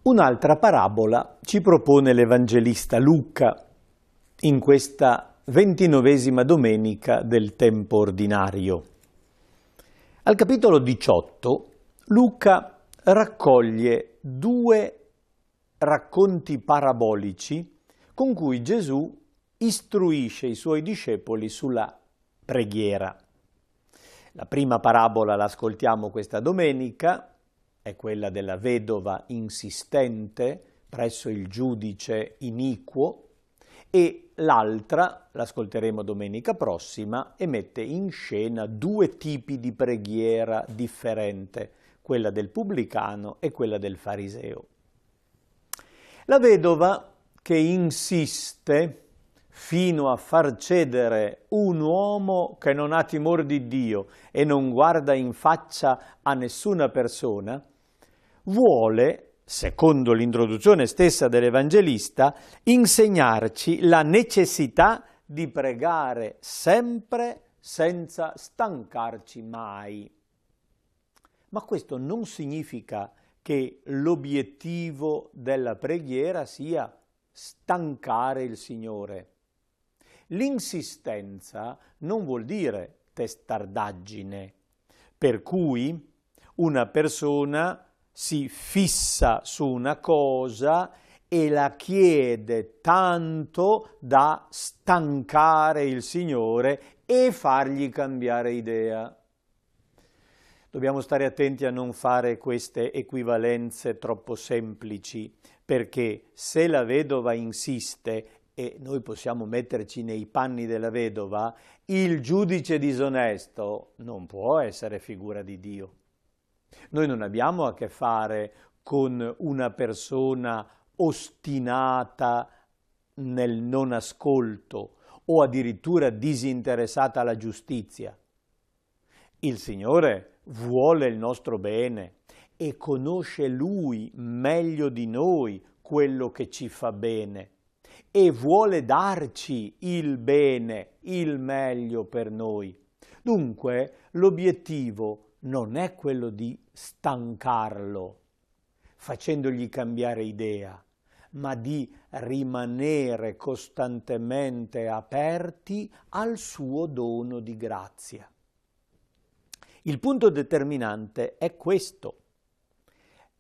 Un'altra parabola ci propone l'Evangelista Luca in questa 29ª domenica del tempo ordinario. Al capitolo 18 Luca raccoglie due racconti parabolici con cui Gesù istruisce i suoi discepoli sulla preghiera. La prima parabola l'ascoltiamo questa domenica, è quella della vedova insistente presso il giudice iniquo, e l'altra l'ascolteremo domenica prossima e mette in scena due tipi di preghiera differente, quella del pubblicano e quella del fariseo. La vedova che insiste fino a far cedere un uomo che non ha timore di Dio e non guarda in faccia a nessuna persona, vuole, secondo l'introduzione stessa dell'Evangelista, insegnarci la necessità di pregare sempre senza stancarci mai. Ma questo non significa che l'obiettivo della preghiera sia stancare il Signore. L'insistenza non vuol dire testardaggine, per cui una persona si fissa su una cosa e la chiede tanto da stancare il Signore e fargli cambiare idea. Dobbiamo stare attenti a non fare queste equivalenze troppo semplici, perché se la vedova insiste, e noi possiamo metterci nei panni della vedova, il giudice disonesto non può essere figura di Dio. Noi non abbiamo a che fare con una persona ostinata nel non ascolto o addirittura disinteressata alla giustizia. Il Signore vuole il nostro bene e conosce Lui meglio di noi quello che ci fa bene e vuole darci il bene, il meglio per noi. Dunque l'obiettivo non è quello di stancarlo, facendogli cambiare idea, ma di rimanere costantemente aperti al suo dono di grazia. Il punto determinante è questo.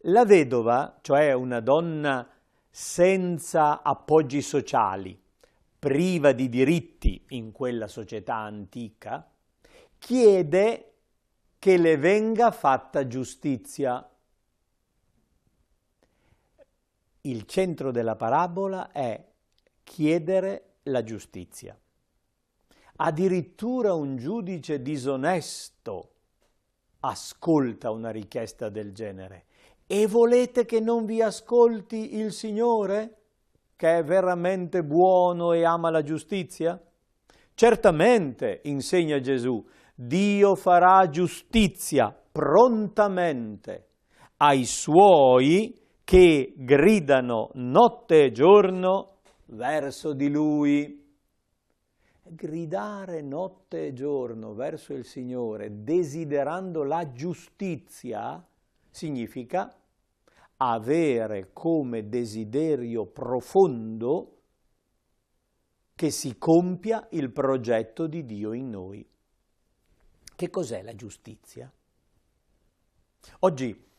La vedova, cioè una donna senza appoggi sociali, priva di diritti in quella società antica, chiede che le venga fatta giustizia. Il centro della parabola è chiedere la giustizia. Addirittura un giudice disonesto ascolta una richiesta del genere. E volete che non vi ascolti il Signore, che è veramente buono e ama la giustizia? Certamente, insegna Gesù, Dio farà giustizia prontamente ai suoi che gridano notte e giorno verso di Lui. Gridare notte e giorno verso il Signore, desiderando la giustizia, significa avere come desiderio profondo che si compia il progetto di Dio in noi. Che cos'è la giustizia? Oggi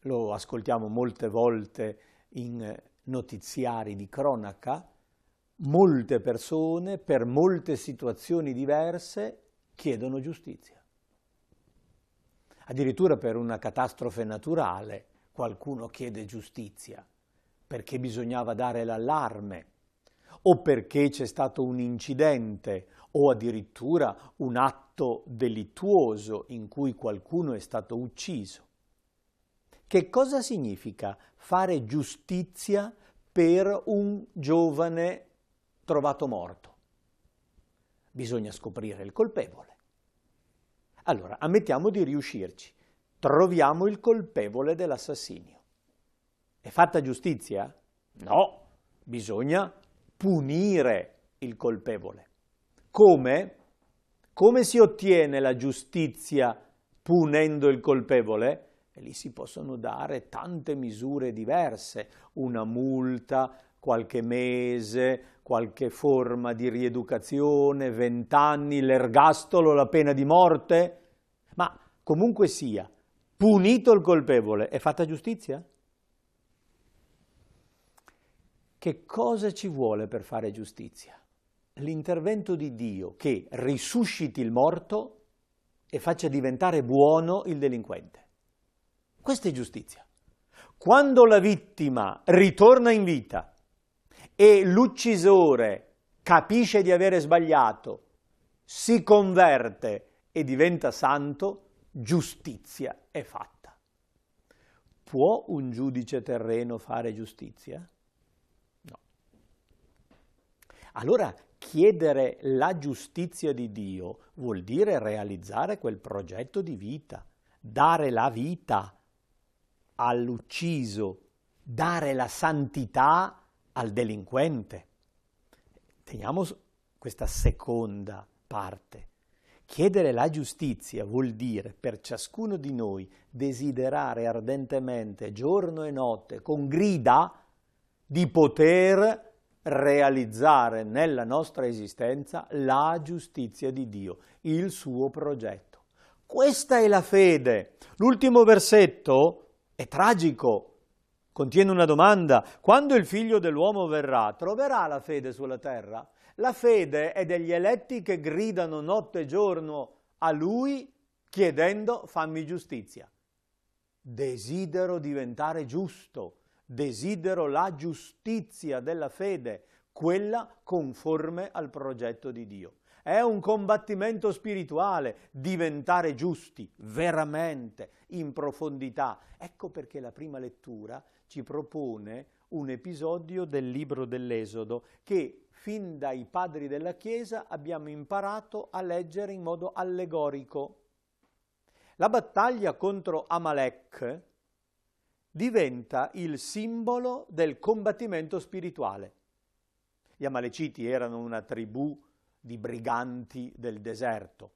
lo ascoltiamo molte volte in notiziari di cronaca, molte persone per molte situazioni diverse chiedono giustizia. Addirittura per una catastrofe naturale qualcuno chiede giustizia, perché bisognava dare l'allarme, o perché c'è stato un incidente, o addirittura un atto delittuoso in cui qualcuno è stato ucciso. Che cosa significa fare giustizia per un giovane trovato morto? Bisogna scoprire il colpevole. Allora, ammettiamo di riuscirci. Troviamo il colpevole dell'assassinio. È fatta giustizia? No, bisogna punire il colpevole. Come? Come si ottiene la giustizia punendo il colpevole? E lì si possono dare tante misure diverse, una multa, qualche mese, qualche forma di rieducazione, 20 anni, l'ergastolo, la pena di morte, ma comunque sia, punito il colpevole, è fatta giustizia? Che cosa ci vuole per fare giustizia? L'intervento di Dio che risusciti il morto e faccia diventare buono il delinquente. Questa è giustizia. Quando la vittima ritorna in vita e l'uccisore capisce di avere sbagliato, si converte e diventa santo, giustizia è fatta. Può un giudice terreno fare giustizia? No. Allora, chiedere la giustizia di Dio vuol dire realizzare quel progetto di vita, dare la vita all'ucciso, dare la santità al delinquente. Teniamo questa seconda parte. Chiedere la giustizia vuol dire per ciascuno di noi desiderare ardentemente, giorno e notte, con grida, di poter realizzare nella nostra esistenza la giustizia di Dio, il suo progetto. Questa è la fede. L'ultimo versetto è tragico, contiene una domanda. Quando il Figlio dell'uomo verrà, troverà la fede sulla terra? La fede è degli eletti che gridano notte e giorno a Lui chiedendo fammi giustizia. Desidero diventare giusto, desidero la giustizia della fede, quella conforme al progetto di Dio. È un combattimento spirituale, diventare giusti, veramente, in profondità. Ecco perché la prima lettura ci propone un episodio del libro dell'Esodo che fin dai padri della Chiesa abbiamo imparato a leggere in modo allegorico. La battaglia contro Amalek diventa il simbolo del combattimento spirituale. Gli Amaleciti erano una tribù di briganti del deserto,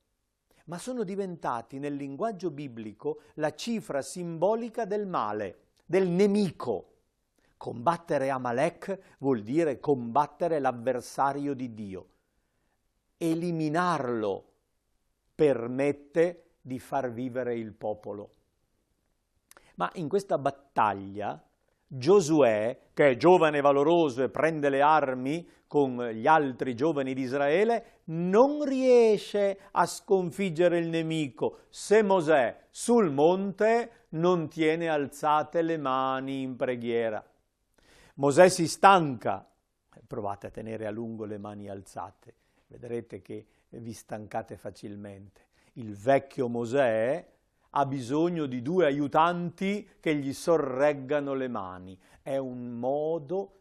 ma sono diventati nel linguaggio biblico la cifra simbolica del male, del nemico. Combattere Amalek vuol dire combattere l'avversario di Dio. Eliminarlo permette di far vivere il popolo. Ma in questa battaglia Giosuè, che è giovane e valoroso e prende le armi con gli altri giovani di Israele, non riesce a sconfiggere il nemico se Mosè sul monte non tiene alzate le mani in preghiera. Mosè si stanca, provate a tenere a lungo le mani alzate, vedrete che vi stancate facilmente. Il vecchio Mosè ha bisogno di 2 aiutanti che gli sorreggano le mani. È un modo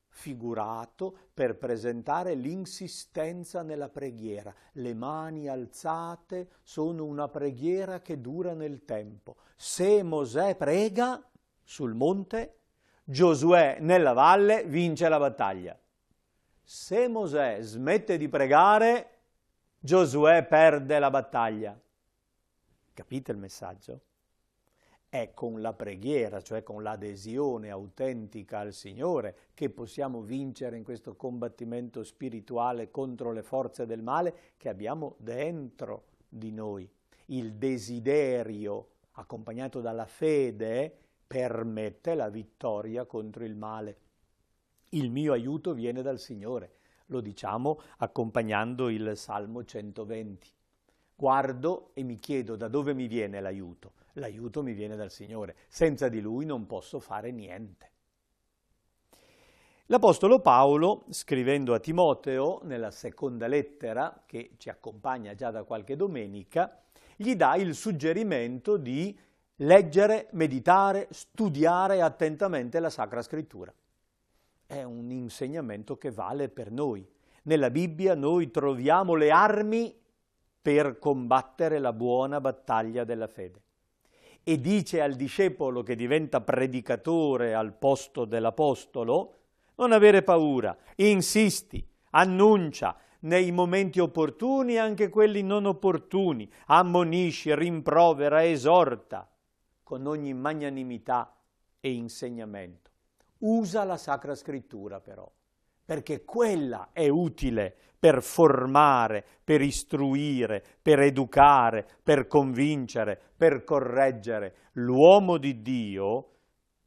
figurato per presentare l'insistenza nella preghiera. Le mani alzate sono una preghiera che dura nel tempo. Se Mosè prega sul monte, Giosuè nella valle vince la battaglia. Se Mosè smette di pregare, Giosuè perde la battaglia. Capite il messaggio? È con la preghiera, cioè con l'adesione autentica al Signore, che possiamo vincere in questo combattimento spirituale contro le forze del male che abbiamo dentro di noi. Il desiderio, accompagnato dalla fede, permette la vittoria contro il male. Il mio aiuto viene dal Signore, lo diciamo accompagnando il Salmo 120. Guardo e mi chiedo da dove mi viene l'aiuto. L'aiuto mi viene dal Signore. Senza di Lui non posso fare niente. L'Apostolo Paolo, scrivendo a Timoteo, nella seconda lettera, che ci accompagna già da qualche domenica, gli dà il suggerimento di leggere, meditare, studiare attentamente la Sacra Scrittura. È un insegnamento che vale per noi. Nella Bibbia noi troviamo le armi per combattere la buona battaglia della fede. E dice al discepolo che diventa predicatore al posto dell'apostolo, non avere paura, insisti, annuncia nei momenti opportuni e anche quelli non opportuni, ammonisci, rimprovera, esorta. con ogni magnanimità e insegnamento. Usa la Sacra Scrittura però, perché quella è utile per formare, per istruire, per educare, per convincere, per correggere. L'uomo di Dio,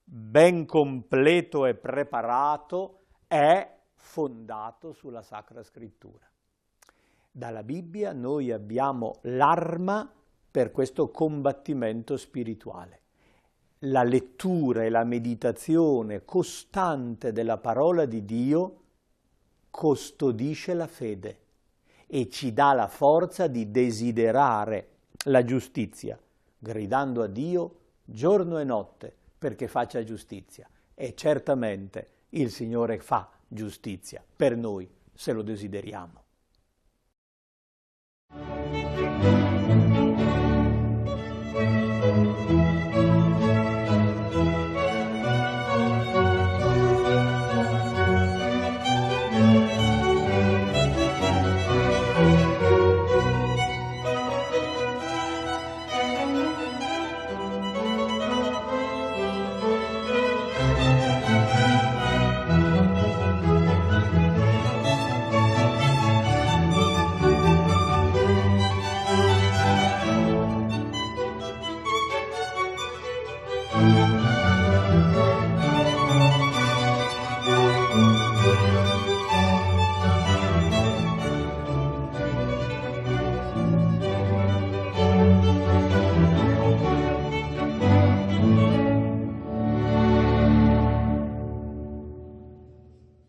ben completo e preparato, è fondato sulla Sacra Scrittura. Dalla Bibbia noi abbiamo l'arma per questo combattimento spirituale. La lettura e la meditazione costante della parola di Dio custodisce la fede e ci dà la forza di desiderare la giustizia, gridando a Dio giorno e notte perché faccia giustizia. E certamente il Signore fa giustizia per noi se lo desideriamo.